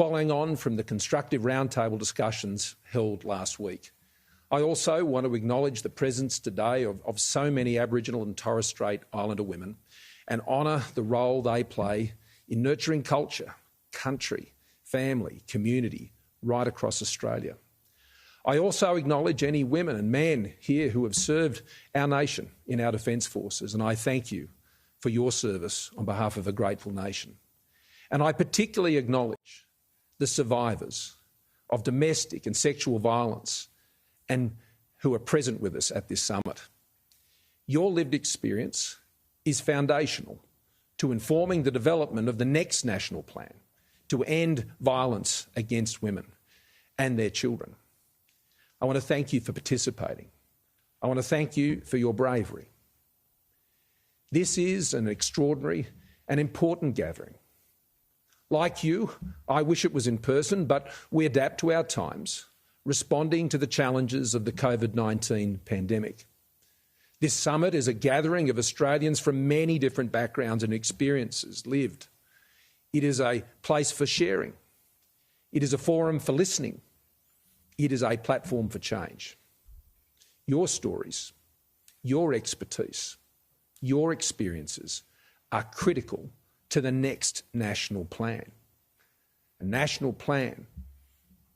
following on from the constructive roundtable discussions held last week. I also want to acknowledge the presence today of so many Aboriginal and Torres Strait Islander women and honour the role they play in nurturing culture, country, family, community, right across Australia. I also acknowledge any women and men here who have served our nation in our Defence Forces, and I thank you for your service on behalf of a grateful nation. And I particularly acknowledge the survivors of domestic and sexual violence and who are present with us at this summit. Your lived experience is foundational to informing the development of the next national plan to end violence against women and their children. I want to thank you for participating. I want to thank you for your bravery. This is an extraordinary and important gathering. Like you, I wish it was in person, but we adapt to our times, responding to the challenges of the COVID-19 pandemic. This summit is a gathering of Australians from many different backgrounds and experiences lived. It is a place for sharing. It is a forum for listening. It is a platform for change. Your stories, your expertise, your experiences are critical to the next national plan. A national plan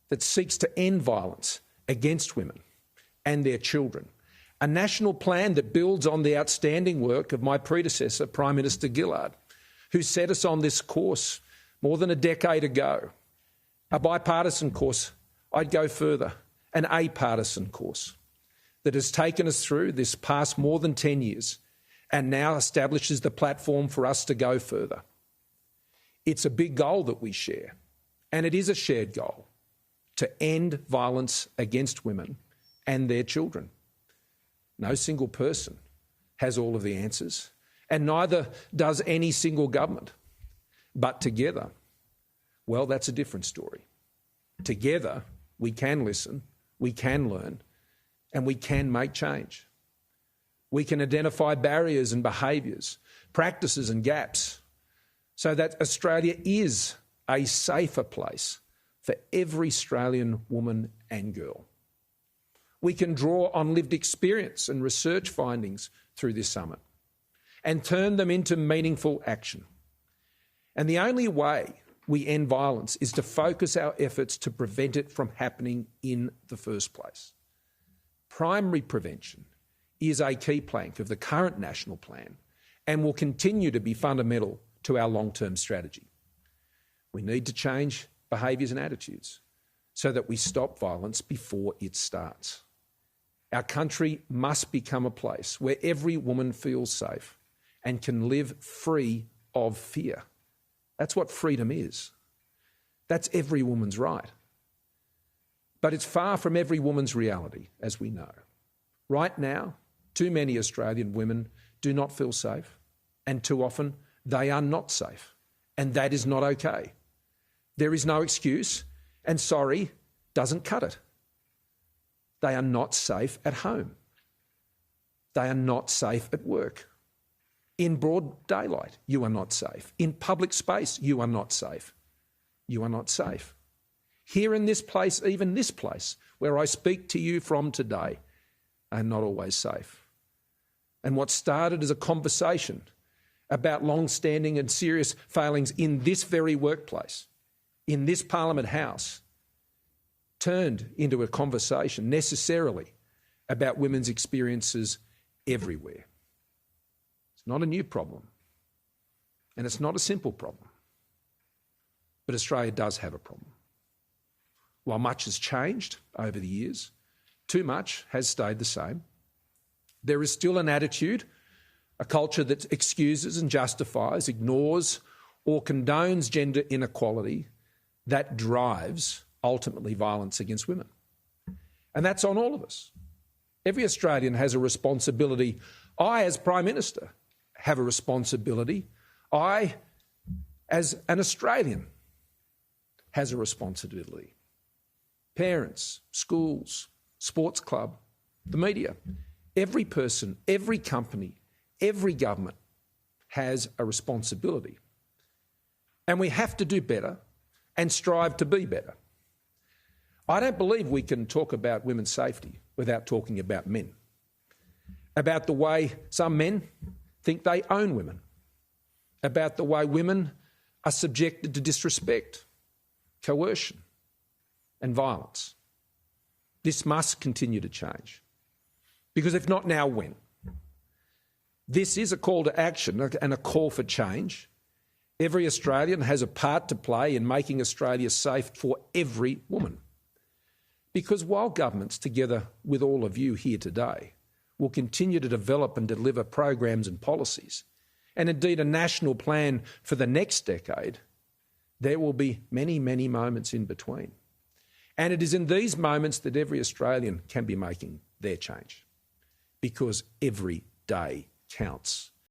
that seeks to end violence against women and their children. A national plan that builds on the outstanding work of my predecessor, Prime Minister Gillard, who set us on this course more than a decade ago. A bipartisan course, I'd go further, an apartisan course that has taken us through this past more than 10 years and now establishes the platform for us to go further. It's a big goal that we share, and it is a shared goal to end violence against women and their children. No single person has all of the answers, and neither does any single government. But together, well, that's a different story. Together, we can listen, we can learn, and we can make change. We can identify barriers and behaviours, practices and gaps, so that Australia is a safer place for every Australian woman and girl. We can draw on lived experience and research findings through this summit and turn them into meaningful action. And the only way we end violence is to focus our efforts to prevent it from happening in the first place. Primary prevention is a key plank of the current national plan and will continue to be fundamental to our long-term strategy. We need to change behaviours and attitudes so that we stop violence before it starts. Our country must become a place where every woman feels safe and can live free of fear. That's what freedom is. That's every woman's right. But it's far from every woman's reality, as we know. Right now, too many Australian women do not feel safe, and too often they are not safe, and that is not okay. There is no excuse, and sorry doesn't cut it. They are not safe at home. They are not safe at work. In broad daylight, you are not safe. In public space, you are not safe. You are not safe. Here in this place, even this place, where I speak to you from today, are not always safe. And what started as a conversation about long-standing and serious failings in this very workplace, in this Parliament House, turned into a conversation necessarily about women's experiences everywhere. It's not a new problem, and it's not a simple problem. But Australia does have a problem. While much has changed over the years, too much has stayed the same. There is still an attitude, a culture that excuses and justifies, ignores or condones gender inequality that drives, ultimately, violence against women. And that's on all of us. Every Australian has a responsibility. I, as Prime Minister, have a responsibility. I, as an Australian, has a responsibility. Parents, schools, sports club, the media, every person, every company, every government has a responsibility. And we have to do better and strive to be better. I don't believe we can talk about women's safety without talking about men, about the way some men think they own women, about the way women are subjected to disrespect, coercion and violence. This must continue to change, because if not now, when? This is a call to action and a call for change. Every Australian has a part to play in making Australia safe for every woman. Because while governments, together with all of you here today, will continue to develop and deliver programs and policies, and indeed a national plan for the next decade, there will be many, many moments in between. And it is in these moments that every Australian can be making their change, because every day counts.